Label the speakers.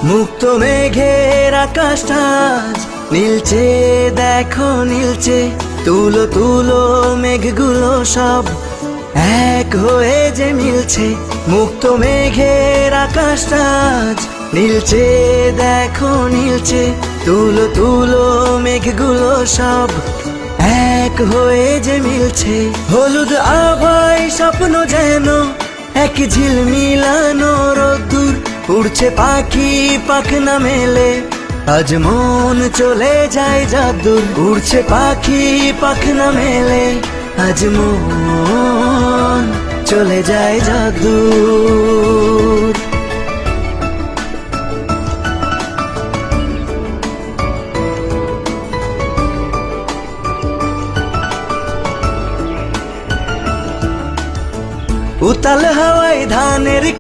Speaker 1: মুক্ত মেঘের আকাশটা আজ নীলচে, দেখো নীলচে। তুলো তুলো মেঘগুলো সব এক হয়ে যে মিলছে। মুক্ত মেঘের আকাশটা আজ নীলচে, দেখো নীলচে। তুলো তুলো মেঘগুলো সব এক হয়ে যে মিলছে। হলুদ আভায় স্বপ্ন যেন এক ঝিলমিলানো রোদ্দুর। উড়ছে পাখি পাখনা মেলে, আজ মন চলে যায় যাদুর। উড়ছে পাখি পাখনা মেলে, আজ মন চলে যায় যাদুর।